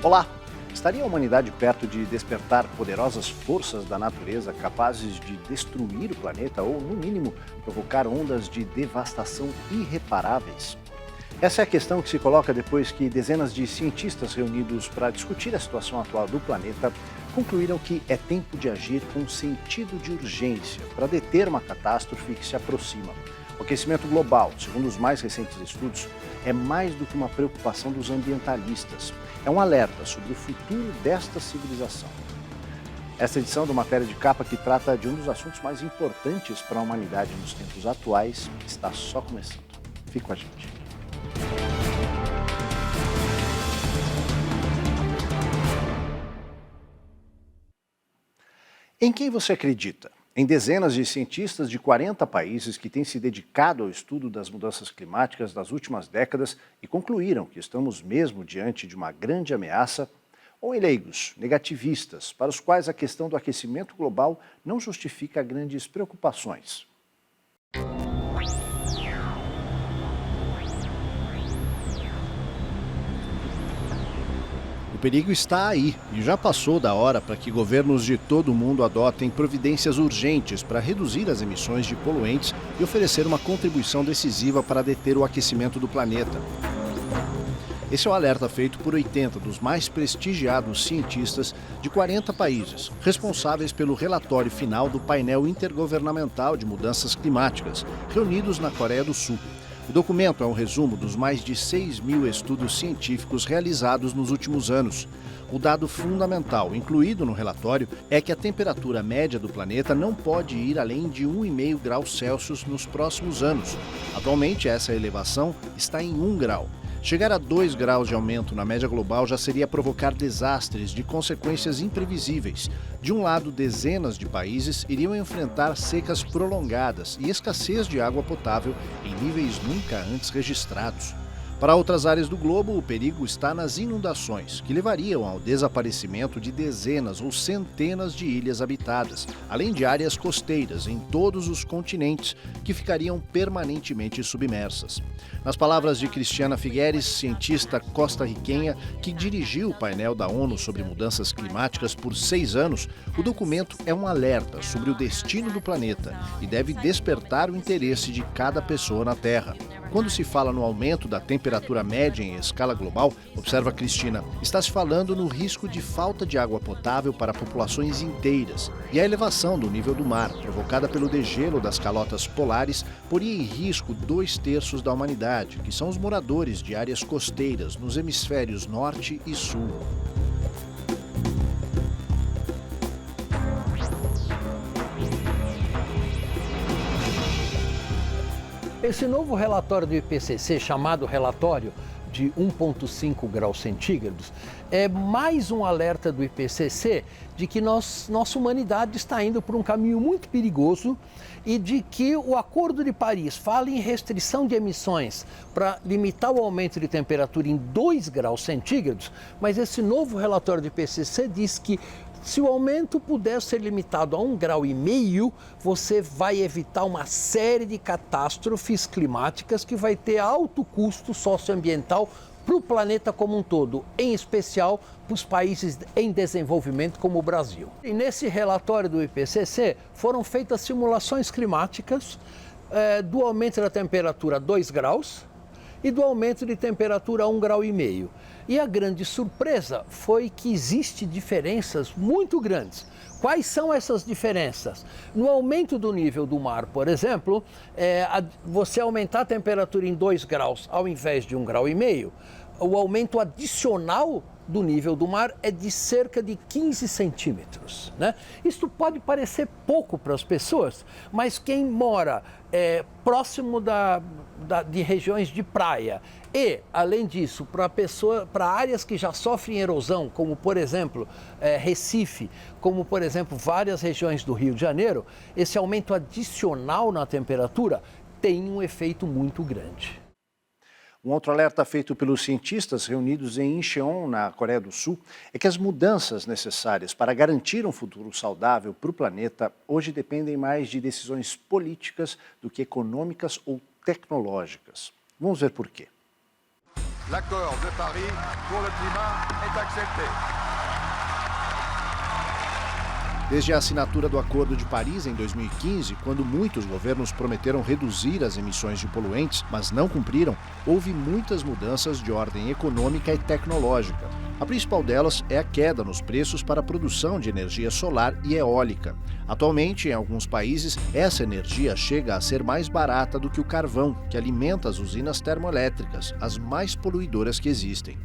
Olá! Estaria a humanidade perto de despertar poderosas forças da natureza capazes de destruir o planeta ou, no mínimo, provocar ondas de devastação irreparáveis? Essa é a questão que se coloca depois que dezenas de cientistas reunidos para discutir a situação atual do planeta concluíram que é tempo de agir com sentido de urgência para deter uma catástrofe que se aproxima. O aquecimento global, segundo os mais recentes estudos, é mais do que uma preocupação dos ambientalistas. É um alerta sobre o futuro desta civilização. Esta edição do Matéria de Capa, que trata de um dos assuntos mais importantes para a humanidade nos tempos atuais, está só começando. Fique com a gente. Em quem você acredita? Em dezenas de cientistas de 40 países que têm se dedicado ao estudo das mudanças climáticas das últimas décadas e concluíram que estamos mesmo diante de uma grande ameaça, ou em leigos, negativistas, para os quais a questão do aquecimento global não justifica grandes preocupações. O perigo está aí e já passou da hora para que governos de todo o mundo adotem providências urgentes para reduzir as emissões de poluentes e oferecer uma contribuição decisiva para deter o aquecimento do planeta. Esse é o alerta feito por 80 dos mais prestigiados cientistas de 40 países, responsáveis pelo relatório final do painel intergovernamental de mudanças climáticas, reunidos na Coreia do Sul. O documento é um resumo dos mais de 6.000 estudos científicos realizados nos últimos anos. O dado fundamental incluído no relatório é que a temperatura média do planeta não pode ir além de 1,5 graus Celsius nos próximos anos. Atualmente, essa elevação está em 1 grau. Chegar a 2 graus de aumento na média global já seria provocar desastres de consequências imprevisíveis. De um lado, dezenas de países iriam enfrentar secas prolongadas e escassez de água potável em níveis nunca antes registrados. Para outras áreas do globo, o perigo está nas inundações, que levariam ao desaparecimento de dezenas ou centenas de ilhas habitadas, além de áreas costeiras em todos os continentes, que ficariam permanentemente submersas. Nas palavras de Cristiana Figueres, cientista costarriquenha que dirigiu o painel da ONU sobre mudanças climáticas por 6 anos, o documento é um alerta sobre o destino do planeta e deve despertar o interesse de cada pessoa na Terra. Quando se fala no aumento da temperatura média em escala global, observa Cristina, está se falando no risco de falta de água potável para populações inteiras. E a elevação do nível do mar, provocada pelo degelo das calotas polares, poria em risco 2/3 da humanidade, que são os moradores de áreas costeiras nos hemisférios norte e sul. Esse novo relatório do IPCC, chamado relatório de 1,5 graus centígrados, é mais um alerta do IPCC de que nossa humanidade está indo por um caminho muito perigoso e de que o Acordo de Paris fala em restrição de emissões para limitar o aumento de temperatura em 2 graus centígrados, mas esse novo relatório do IPCC diz que se o aumento puder ser limitado a 1,5 graus, você vai evitar uma série de catástrofes climáticas que vai ter alto custo socioambiental para o planeta como um todo, em especial para os países em desenvolvimento como o Brasil. E nesse relatório do IPCC foram feitas simulações climáticas do aumento da temperatura a 2 graus e do aumento de temperatura a 1,5 graus. E a grande surpresa foi que existem diferenças muito grandes. Quais são essas diferenças? No aumento do nível do mar, por exemplo, você aumentar a temperatura em 2 graus ao invés de 1,5 graus, o aumento adicional do nível do mar é de cerca de 15 centímetros. Né? Isso pode parecer pouco para as pessoas, mas quem mora próximo de regiões de praia e, além disso, para áreas que já sofrem erosão, como por exemplo Recife, como por exemplo várias regiões do Rio de Janeiro, esse aumento adicional na temperatura tem um efeito muito grande. Um outro alerta feito pelos cientistas reunidos em Incheon, na Coreia do Sul, é que as mudanças necessárias para garantir um futuro saudável para o planeta hoje dependem mais de decisões políticas do que econômicas ou tecnológicas. Vamos ver por quê. L'accord de Paris pour le climat est accepté. Desde a assinatura do Acordo de Paris em 2015, quando muitos governos prometeram reduzir as emissões de poluentes, mas não cumpriram, houve muitas mudanças de ordem econômica e tecnológica. A principal delas é a queda nos preços para a produção de energia solar e eólica. Atualmente, em alguns países, essa energia chega a ser mais barata do que o carvão, que alimenta as usinas termoelétricas, as mais poluidoras que existem.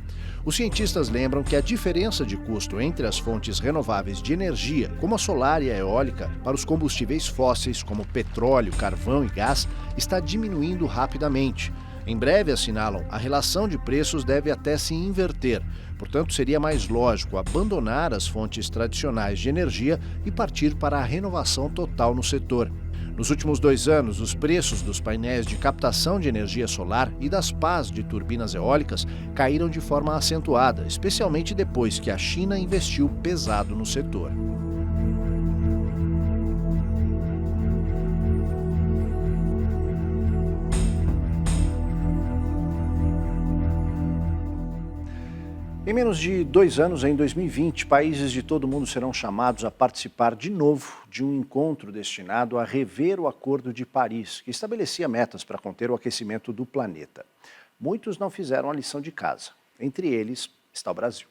Os cientistas lembram que a diferença de custo entre as fontes renováveis de energia, como a solar e a eólica, para os combustíveis fósseis, como petróleo, carvão e gás, está diminuindo rapidamente. Em breve, assinalam, a relação de preços deve até se inverter. Portanto, seria mais lógico abandonar as fontes tradicionais de energia e partir para a renovação total no setor. Nos últimos 2 anos, os preços dos painéis de captação de energia solar e das pás de turbinas eólicas caíram de forma acentuada, especialmente depois que a China investiu pesado no setor. Em menos de 2 anos, em 2020, países de todo o mundo serão chamados a participar de novo de um encontro destinado a rever o Acordo de Paris, que estabelecia metas para conter o aquecimento do planeta. Muitos não fizeram a lição de casa. Entre eles está o Brasil.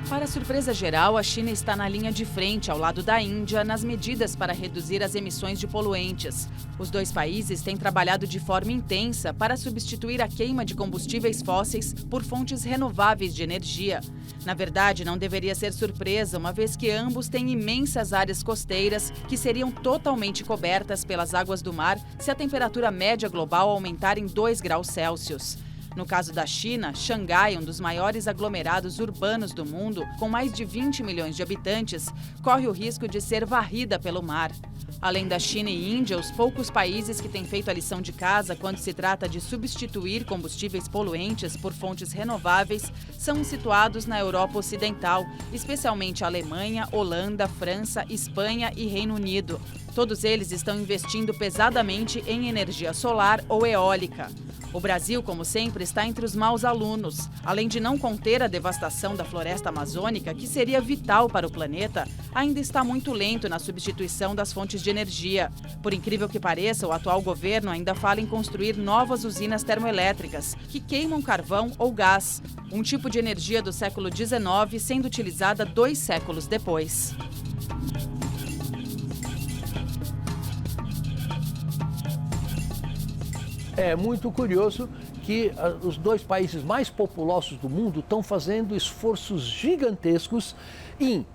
Para surpresa geral, a China está na linha de frente, ao lado da Índia, nas medidas para reduzir as emissões de poluentes. Os 2 países têm trabalhado de forma intensa para substituir a queima de combustíveis fósseis por fontes renováveis de energia. Na verdade, não deveria ser surpresa, uma vez que ambos têm imensas áreas costeiras que seriam totalmente cobertas pelas águas do mar se a temperatura média global aumentar em 2 graus Celsius. No caso da China, Xangai, um dos maiores aglomerados urbanos do mundo, com mais de 20 milhões de habitantes, corre o risco de ser varrida pelo mar. Além da China e Índia, os poucos países que têm feito a lição de casa quando se trata de substituir combustíveis poluentes por fontes renováveis são situados na Europa Ocidental, especialmente a Alemanha, Holanda, França, Espanha e Reino Unido. Todos eles estão investindo pesadamente em energia solar ou eólica. O Brasil, como sempre, está entre os maus alunos. Além de não conter a devastação da floresta amazônica, que seria vital para o planeta, ainda está muito lento na substituição das fontes de energia. Por incrível que pareça, o atual governo ainda fala em construir novas usinas termoelétricas, que queimam carvão ou gás, um tipo de energia do século XIX sendo utilizada 2 séculos depois. É muito curioso que os 2 países mais populosos do mundo estão fazendo esforços gigantescos em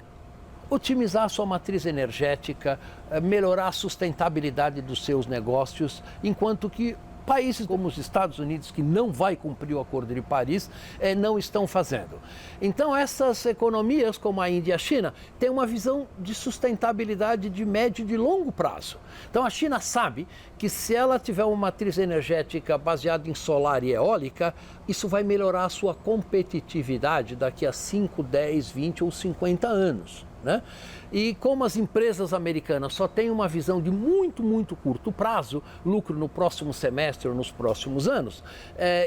otimizar sua matriz energética, melhorar a sustentabilidade dos seus negócios, enquanto que países como os Estados Unidos, que não vai cumprir o Acordo de Paris, não estão fazendo. Então, essas economias, como a Índia e a China, têm uma visão de sustentabilidade de médio e de longo prazo. Então, a China sabe que se ela tiver uma matriz energética baseada em solar e eólica, isso vai melhorar a sua competitividade daqui a 5, 10, 20 ou 50 anos. Né? E como as empresas americanas só têm uma visão de muito curto prazo, lucro no próximo semestre ou nos próximos anos,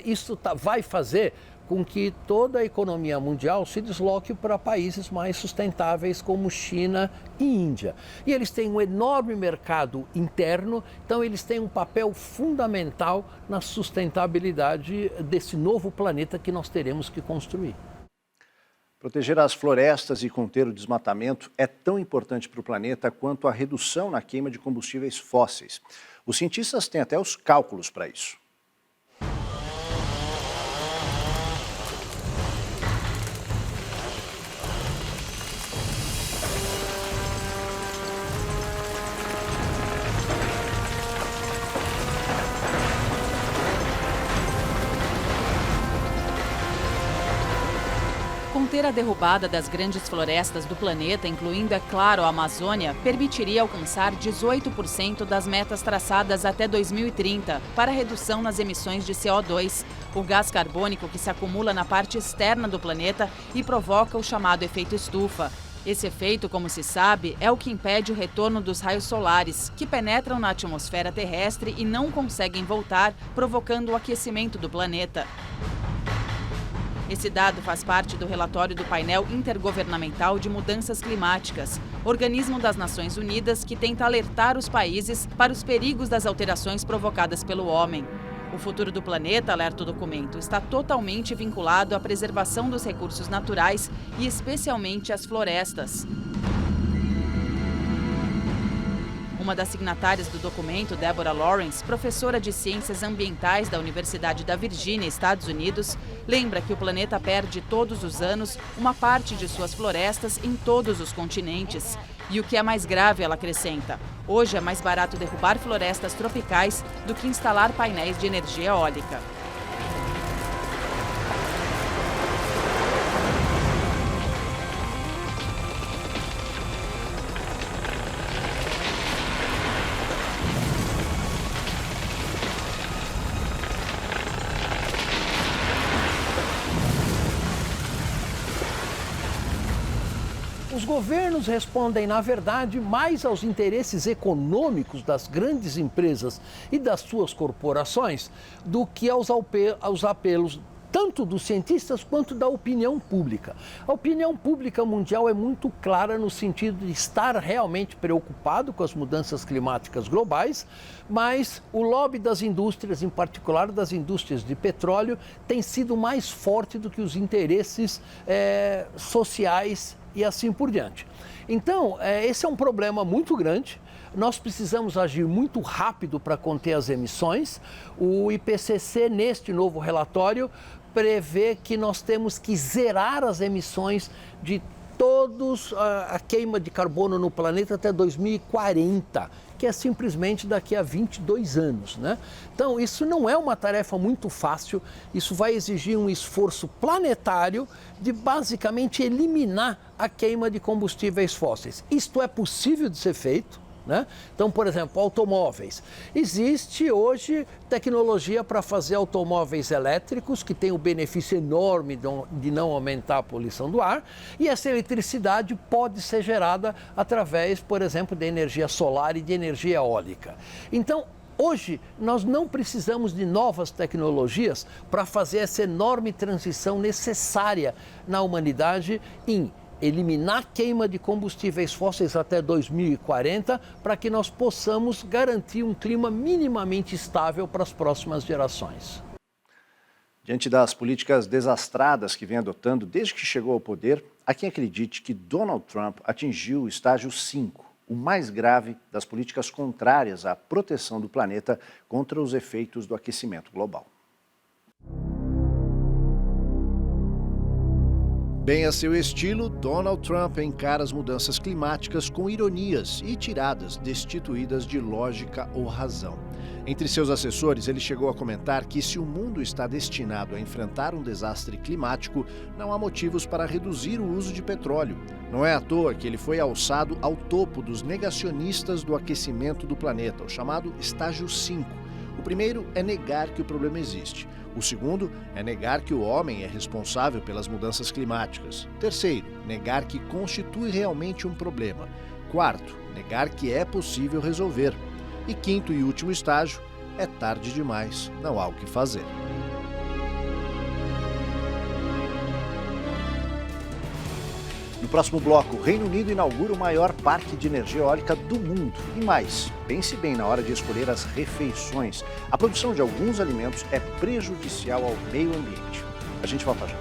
isso vai fazer com que toda a economia mundial se desloque para países mais sustentáveis como China e Índia. E eles têm um enorme mercado interno, então eles têm um papel fundamental na sustentabilidade desse novo planeta que nós teremos que construir. Proteger as florestas e conter o desmatamento é tão importante para o planeta quanto a redução na queima de combustíveis fósseis. Os cientistas têm até os cálculos para isso. Com Conter a derrubada das grandes florestas do planeta, incluindo, é claro, a Amazônia, permitiria alcançar 18% das metas traçadas até 2030 para redução nas emissões de CO2, o gás carbônico que se acumula na parte externa do planeta e provoca o chamado efeito estufa. Esse efeito, como se sabe, é o que impede o retorno dos raios solares, que penetram na atmosfera terrestre e não conseguem voltar, provocando o aquecimento do planeta. Esse dado faz parte do relatório do Painel Intergovernamental de Mudanças Climáticas, organismo das Nações Unidas que tenta alertar os países para os perigos das alterações provocadas pelo homem. O futuro do planeta, alerta o documento, está totalmente vinculado à preservação dos recursos naturais e especialmente às florestas. Uma das signatárias do documento, Deborah Lawrence, professora de Ciências Ambientais da Universidade da Virgínia, Estados Unidos, lembra que o planeta perde todos os anos uma parte de suas florestas em todos os continentes. E o que é mais grave, ela acrescenta, hoje é mais barato derrubar florestas tropicais do que instalar painéis de energia eólica. Os governos respondem, na verdade, mais aos interesses econômicos das grandes empresas e das suas corporações do que aos apelos tanto dos cientistas quanto da opinião pública. A opinião pública mundial é muito clara no sentido de estar realmente preocupado com as mudanças climáticas globais, mas o lobby das indústrias, em particular das indústrias de petróleo, tem sido mais forte do que os interesses sociais e assim por diante. Então, esse é um problema muito grande. Nós precisamos agir muito rápido para conter as emissões. O IPCC, neste novo relatório, prevê que nós temos que zerar as emissões de todos a queima de carbono no planeta até 2040, que é simplesmente daqui a 22 anos, né? Então, isso não é uma tarefa muito fácil, isso vai exigir um esforço planetário de basicamente eliminar a queima de combustíveis fósseis. Isto é possível de ser feito, né? Então, por exemplo, automóveis. Existe hoje tecnologia para fazer automóveis elétricos que tem o benefício enorme de não aumentar a poluição do ar, e essa eletricidade pode ser gerada através, por exemplo, de energia solar e de energia eólica. Então, hoje, nós não precisamos de novas tecnologias para fazer essa enorme transição necessária na humanidade em eliminar a queima de combustíveis fósseis até 2040, para que nós possamos garantir um clima minimamente estável para as próximas gerações. Diante das políticas desastradas que vem adotando desde que chegou ao poder, há quem acredite que Donald Trump atingiu o estágio 5, o mais grave das políticas contrárias à proteção do planeta contra os efeitos do aquecimento global. Bem a seu estilo, Donald Trump encara as mudanças climáticas com ironias e tiradas destituídas de lógica ou razão. Entre seus assessores, ele chegou a comentar que se o mundo está destinado a enfrentar um desastre climático, não há motivos para reduzir o uso de petróleo. Não é à toa que ele foi alçado ao topo dos negacionistas do aquecimento do planeta, o chamado estágio 5. O primeiro é negar que o problema existe. O segundo é negar que o homem é responsável pelas mudanças climáticas. Terceiro, negar que constitui realmente um problema. Quarto, negar que é possível resolver. E quinto e último estágio, é tarde demais, não há o que fazer. No próximo bloco, o Reino Unido inaugura o maior parque de energia eólica do mundo. E mais, pense bem na hora de escolher as refeições. A produção de alguns alimentos é prejudicial ao meio ambiente. A gente volta já.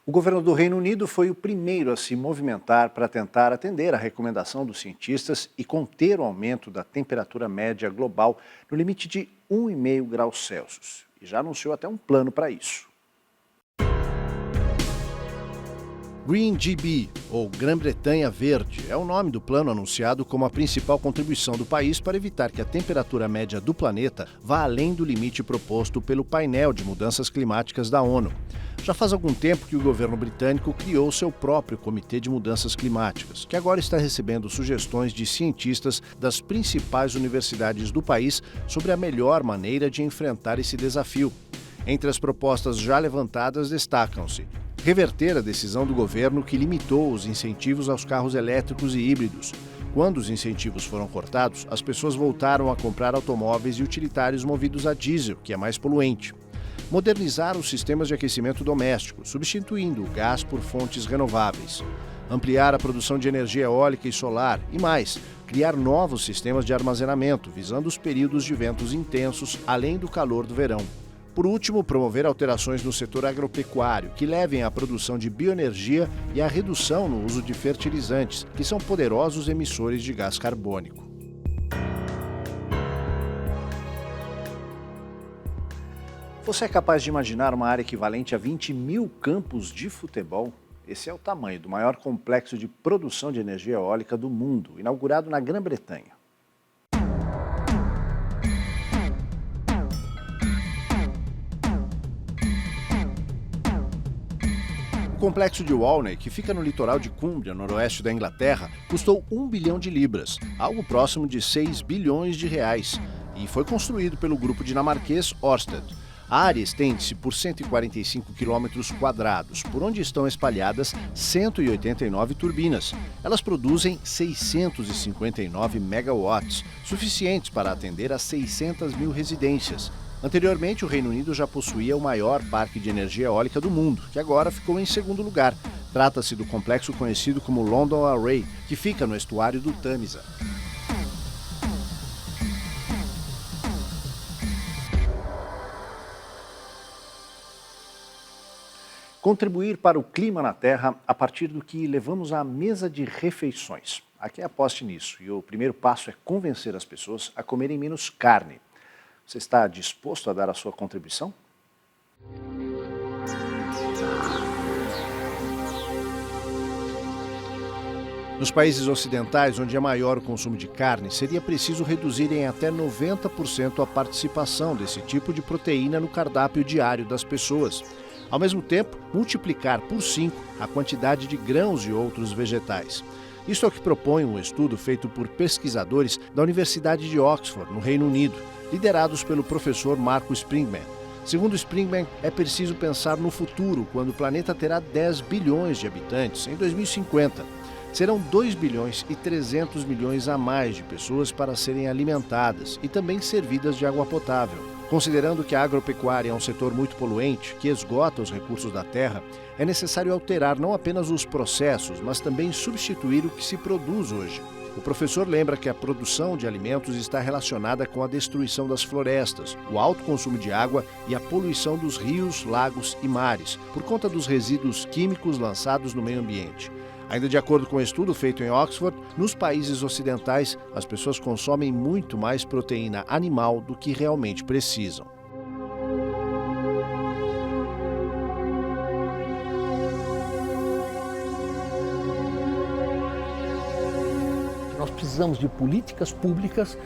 O governo do Reino Unido foi o primeiro a se movimentar para tentar atender a recomendação dos cientistas e conter o aumento da temperatura média global no limite de 1,5 graus Celsius. E já anunciou até um plano para isso. Green GB, ou Grã-Bretanha Verde, é o nome do plano anunciado como a principal contribuição do país para evitar que a temperatura média do planeta vá além do limite proposto pelo painel de mudanças climáticas da ONU. Já faz algum tempo que o governo britânico criou seu próprio Comitê de Mudanças Climáticas, que agora está recebendo sugestões de cientistas das principais universidades do país sobre a melhor maneira de enfrentar esse desafio. Entre as propostas já levantadas destacam-se: reverter a decisão do governo que limitou os incentivos aos carros elétricos e híbridos. Quando os incentivos foram cortados, as pessoas voltaram a comprar automóveis e utilitários movidos a diesel, que é mais poluente. Modernizar os sistemas de aquecimento doméstico, substituindo o gás por fontes renováveis. Ampliar a produção de energia eólica e solar e mais, criar novos sistemas de armazenamento, visando os períodos de ventos intensos, além do calor do verão. Por último, promover alterações no setor agropecuário que levem à produção de bioenergia e à redução no uso de fertilizantes, que são poderosos emissores de gás carbônico. Você é capaz de imaginar uma área equivalente a 20 mil campos de futebol? Esse é o tamanho do maior complexo de produção de energia eólica do mundo, inaugurado na Grã-Bretanha. O complexo de Walney, que fica no litoral de Cumbria, noroeste da Inglaterra, custou 1 bilhão de libras, algo próximo de 6 bilhões de reais, e foi construído pelo grupo dinamarquês Ørsted. A área estende-se por 145 quilômetros quadrados, por onde estão espalhadas 189 turbinas. Elas produzem 659 megawatts, suficientes para atender a 600 mil residências. Anteriormente, o Reino Unido já possuía o maior parque de energia eólica do mundo, que agora ficou em segundo lugar. Trata-se do complexo conhecido como London Array, que fica no estuário do Tâmisa. Contribuir para o clima na Terra a partir do que levamos à mesa de refeições. Aqui aposte nisso, e o primeiro passo é convencer as pessoas a comerem menos carne. Você está disposto a dar a sua contribuição? Nos países ocidentais, onde é maior o consumo de carne, seria preciso reduzir em até 90% a participação desse tipo de proteína no cardápio diário das pessoas. Ao mesmo tempo, multiplicar por 5 a quantidade de grãos e outros vegetais. Isso é o que propõe um estudo feito por pesquisadores da Universidade de Oxford, no Reino Unido, liderados pelo professor Marco Springman. Segundo Springman, é preciso pensar no futuro, quando o planeta terá 10 bilhões de habitantes em 2050. Serão 2 bilhões e 300 milhões a mais de pessoas para serem alimentadas e também servidas de água potável. Considerando que a agropecuária é um setor muito poluente, que esgota os recursos da terra, é necessário alterar não apenas os processos, mas também substituir o que se produz hoje. O professor lembra que a produção de alimentos está relacionada com a destruição das florestas, o alto consumo de água e a poluição dos rios, lagos e mares, por conta dos resíduos químicos lançados no meio ambiente. Ainda de acordo com um estudo feito em Oxford, nos países ocidentais, as pessoas consomem muito mais proteína animal do que realmente precisam. Nós precisamos de políticas públicas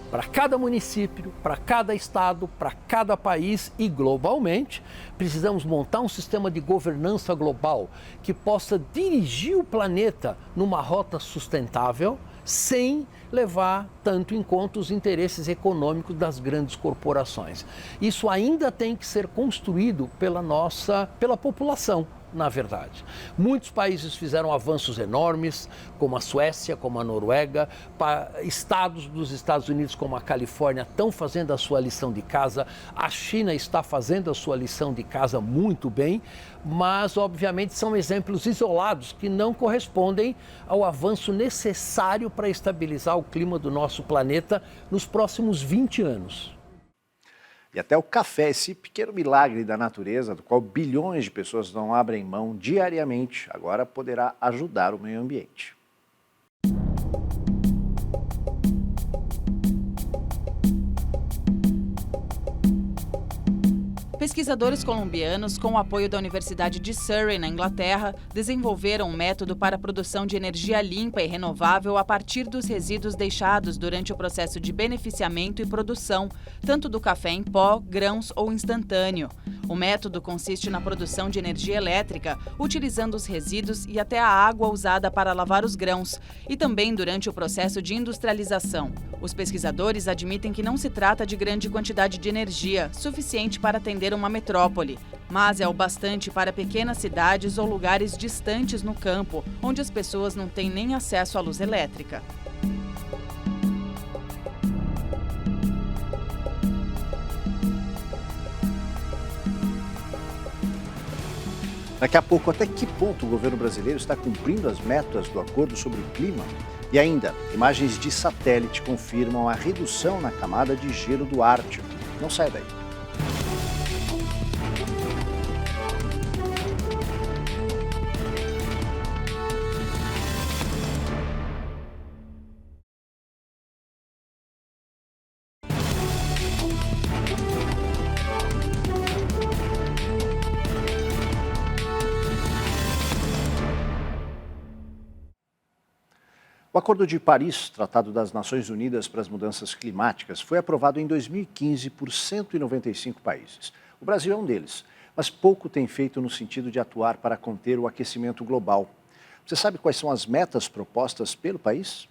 para cada município, para cada estado, para cada país e globalmente. Precisamos montar um sistema de governança global que possa dirigir o planeta numa rota sustentável, sem levar tanto em conta os interesses econômicos das grandes corporações. Isso ainda tem que ser construído pela população. Na verdade, muitos países fizeram avanços enormes, como a Suécia, como a Noruega, estados dos Estados Unidos, como a Califórnia, estão fazendo a sua lição de casa, a China está fazendo a sua lição de casa muito bem, mas obviamente são exemplos isolados que não correspondem ao avanço necessário para estabilizar o clima do nosso planeta nos próximos 20 anos. E até o café, esse pequeno milagre da natureza, do qual bilhões de pessoas não abrem mão diariamente, agora poderá ajudar o meio ambiente. Pesquisadores colombianos, com o apoio da Universidade de Surrey, na Inglaterra, desenvolveram um método para a produção de energia limpa e renovável a partir dos resíduos deixados durante o processo de beneficiamento e produção, tanto do café em pó, grãos ou instantâneo. O método consiste na produção de energia elétrica, utilizando os resíduos e até a água usada para lavar os grãos, e também durante o processo de industrialização. Os pesquisadores admitem que não se trata de grande quantidade de energia, suficiente para atender uma metrópole, mas é o bastante para pequenas cidades ou lugares distantes no campo, onde as pessoas não têm nem acesso à luz elétrica. Daqui a pouco, até que ponto o governo brasileiro está cumprindo as metas do Acordo sobre o Clima? E ainda, imagens de satélite confirmam a redução na camada de gelo do Ártico. Não sai daí. O Acordo de Paris, Tratado das Nações Unidas para as Mudanças Climáticas, foi aprovado em 2015 por 195 países. O Brasil é um deles, mas pouco tem feito no sentido de atuar para conter o aquecimento global. Você sabe quais são as metas propostas pelo país?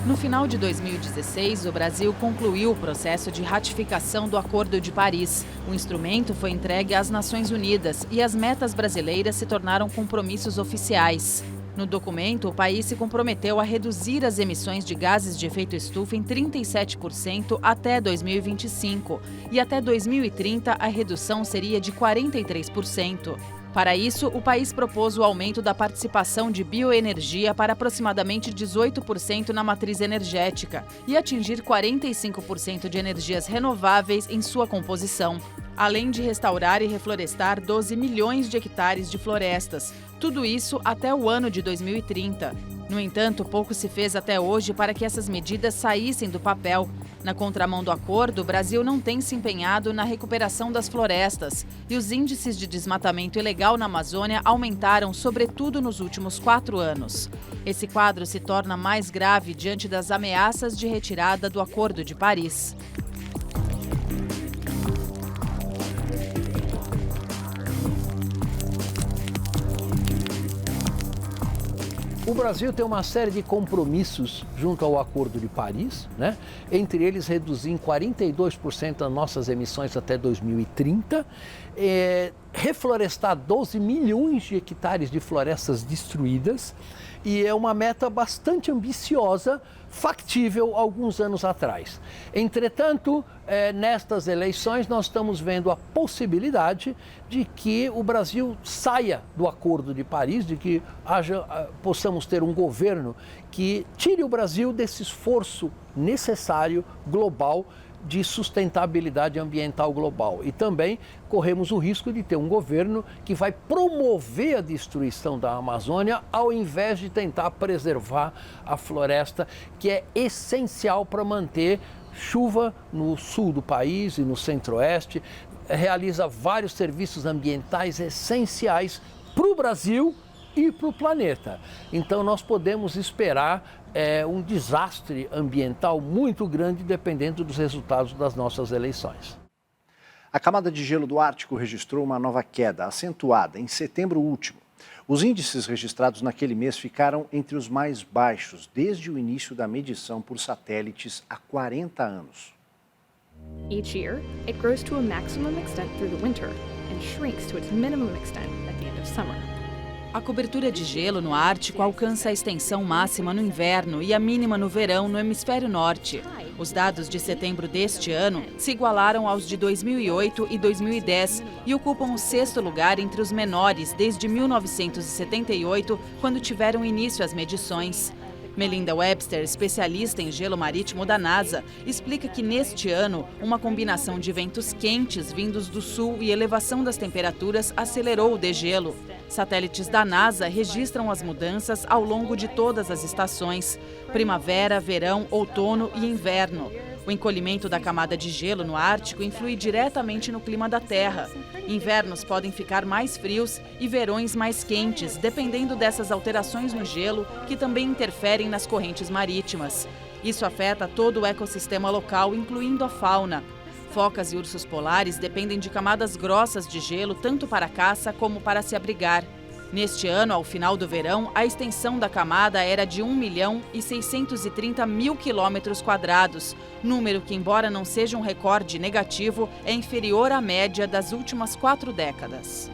No final de 2016, o Brasil concluiu o processo de ratificação do Acordo de Paris. O instrumento foi entregue às Nações Unidas e as metas brasileiras se tornaram compromissos oficiais. No documento, o país se comprometeu a reduzir as emissões de gases de efeito estufa em 37% até 2025 e até 2030 a redução seria de 43%. Para isso, o país propôs o aumento da participação de bioenergia para aproximadamente 18% na matriz energética e atingir 45% de energias renováveis em sua composição, além de restaurar e reflorestar 12 milhões de hectares de florestas, tudo isso até o ano de 2030. No entanto, pouco se fez até hoje para que essas medidas saíssem do papel. Na contramão do acordo, o Brasil não tem se empenhado na recuperação das florestas e os índices de desmatamento ilegal na Amazônia aumentaram, sobretudo nos últimos 4 anos. Esse quadro se torna mais grave diante das ameaças de retirada do Acordo de Paris. O Brasil tem uma série de compromissos junto ao Acordo de Paris, né? Entre eles reduzir em 42% as nossas emissões até 2030, reflorestar 12 milhões de hectares de florestas destruídas, e é uma meta bastante ambiciosa, factível alguns anos atrás. Entretanto, nestas eleições nós estamos vendo a possibilidade de que o Brasil saia do Acordo de Paris, de que possamos ter um governo que tire o Brasil desse esforço necessário global de sustentabilidade ambiental global. E também corremos o risco de ter um governo que vai promover a destruição da Amazônia ao invés de tentar preservar a floresta, que é essencial para manter chuva no sul do país e no centro-oeste, realiza vários serviços ambientais essenciais para o Brasil e para o planeta. Então nós podemos esperar um desastre ambiental muito grande dependendo dos resultados das nossas eleições. A camada de gelo do Ártico registrou uma nova queda, acentuada em setembro último. Os índices registrados naquele mês ficaram entre os mais baixos desde o início da medição por satélites há 40 anos. Each year, it grows to a maximum extent through the winter and shrinks to its minimum extent at the end of summer. A cobertura de gelo no Ártico alcança a extensão máxima no inverno e a mínima no verão no hemisfério norte. Os dados de setembro deste ano se igualaram aos de 2008 e 2010 e ocupam o 6º lugar entre os menores desde 1978, quando tiveram início as medições. Melinda Webster, especialista em gelo marítimo da NASA, explica que neste ano, uma combinação de ventos quentes vindos do sul e elevação das temperaturas acelerou o degelo. Satélites da NASA registram as mudanças ao longo de todas as estações: primavera, verão, outono e inverno. O encolhimento da camada de gelo no Ártico influi diretamente no clima da Terra. Invernos podem ficar mais frios e verões mais quentes, dependendo dessas alterações no gelo, que também interferem nas correntes marítimas. Isso afeta todo o ecossistema local, incluindo a fauna. Focas e ursos polares dependem de camadas grossas de gelo tanto para caça como para se abrigar. Neste ano, ao final do verão, a extensão da camada era de 1.630.000 km², número que, embora não seja um recorde negativo, é inferior à média das últimas 4 décadas.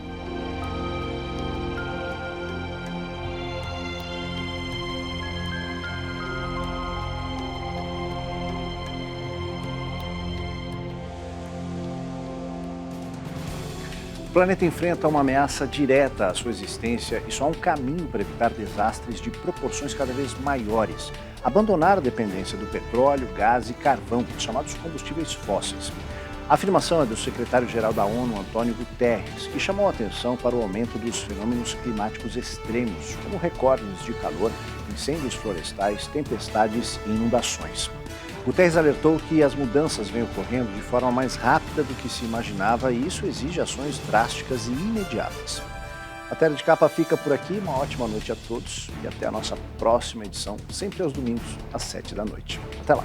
O planeta enfrenta uma ameaça direta à sua existência e só há um caminho para evitar desastres de proporções cada vez maiores: abandonar a dependência do petróleo, gás e carvão, os chamados combustíveis fósseis. A afirmação é do secretário-geral da ONU, Antônio Guterres, que chamou a atenção para o aumento dos fenômenos climáticos extremos, como recordes de calor, incêndios florestais, tempestades e inundações. Guterres alertou que as mudanças vêm ocorrendo de forma mais rápida do que se imaginava e isso exige ações drásticas e imediatas. A Terra de Capa fica por aqui, uma ótima noite a todos e até a nossa próxima edição, sempre aos domingos, às 7 da noite. Até lá!